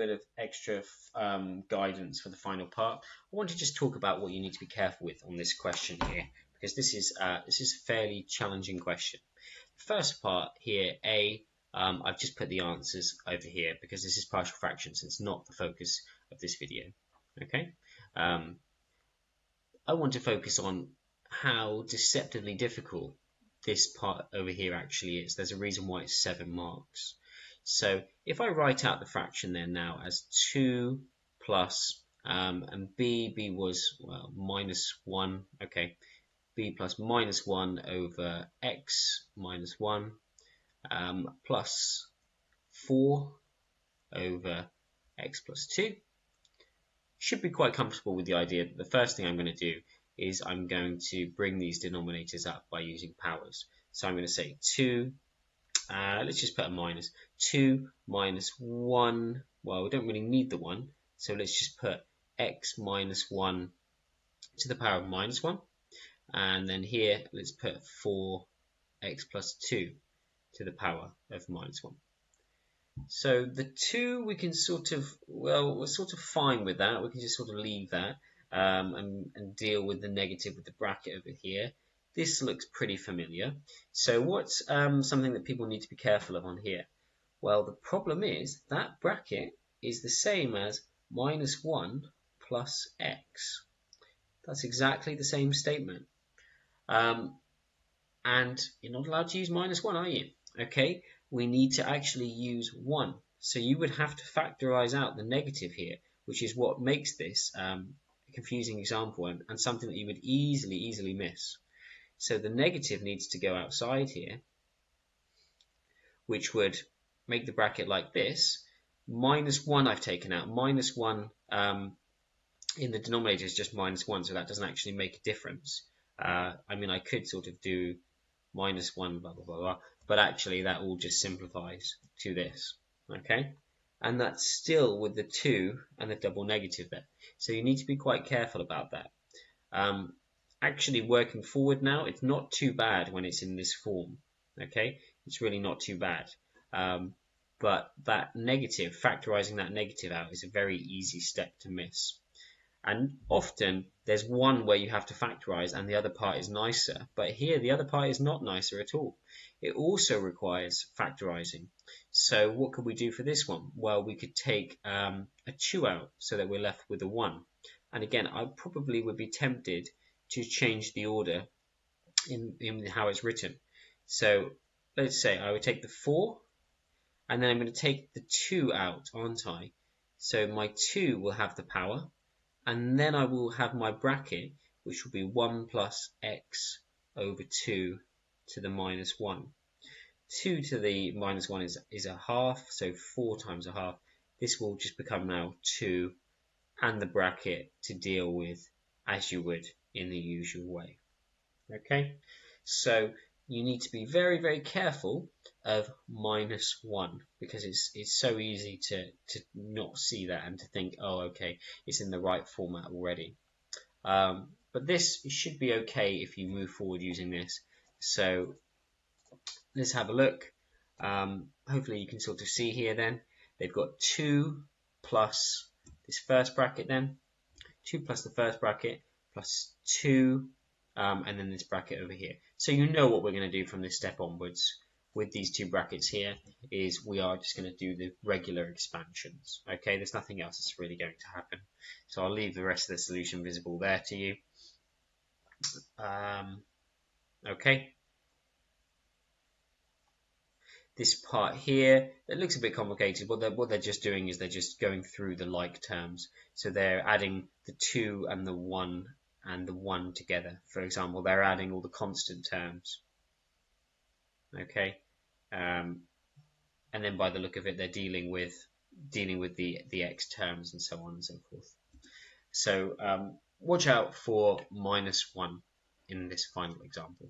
bit of extra guidance for the final part, I want to just talk about what you need to be careful with on this question here, because this is a fairly challenging question. First part here, I've just put the answers over here because this is partial fractions. It's not the focus of this video. Okay, I want to focus on how deceptively difficult this part over here actually is. There's a reason why it's 7 marks. So if I write out the fraction there now as 2 plus, and b was, well, minus 1, okay, b plus minus 1 over x minus 1, plus 4 over x plus 2. Should be quite comfortable with the idea that the first thing I'm going to do is I'm going to bring these denominators up by using powers. So I'm going to say 2, let's just put a minus, 2 minus 1, well, we don't really need the 1, so let's just put x minus 1 to the power of minus 1, and then here let's put 4x plus 2 to the power of minus 1. So the 2 we can sort of, well, we're sort of fine with that. We can just sort of leave that and deal with the negative with the bracket over here. This looks pretty familiar. So what's something that people need to be careful of on here? Well, the problem is that bracket is the same as minus 1 plus x. That's exactly the same statement. And you're not allowed to use minus 1, are you? Okay, we need to actually use 1. So you would have to factorize out the negative here, which is what makes this a confusing example and something that you would easily miss. So the negative needs to go outside here, which would make the bracket like this. Minus 1 I've taken out. Minus 1 in the denominator is just minus 1, so that doesn't actually make a difference. I mean, I could sort of do minus 1, blah, blah, blah, blah, but actually that all just simplifies to this, okay? And that's still with the 2 and the double negative there. So you need to be quite careful about that. Actually working forward now, it's not too bad when it's in this form, okay? It's really not too bad. But that negative, factorizing that negative out is a very easy step to miss. And often there's one where you have to factorize and the other part is nicer, but here the other part is not nicer at all. It also requires factorizing. So what could we do for this one? Well, we could take a 2 out so that we're left with a 1. And again, I probably would be tempted to change the order in how it's written. So let's say I would take the 4 and then I'm going to take the 2 out, aren't I? So my 2 will have the power, and then I will have my bracket, which will be 1 plus x over 2 to the minus 1. 2 to the minus 1 is a half, so 4 times a half. This will just become now 2 and the bracket to deal with as you would in the usual way. Okay, so you need to be very careful of minus 1 because it's so easy to not see that and to think, oh, okay, it's in the right format already. But this should be okay if you move forward using this. So let's have a look. Hopefully you can sort of see here then. They've got 2 plus this first bracket then. 2 plus the first bracket plus 2 and then this bracket over here. So you know what we're going to do from this step onwards with these 2 brackets here is we are just going to do the regular expansions. Okay, there's nothing else that's really going to happen. So I'll leave the rest of the solution visible there to you. Okay. This part here, it looks a bit complicated. What they're just doing is they're just going through the like terms. So they're adding the 2 and the 1 and the 1 together. For example, they're adding all the constant terms. Okay, and then by the look of it, they're dealing with the x terms and so on and so forth. So watch out for minus 1 in this final example.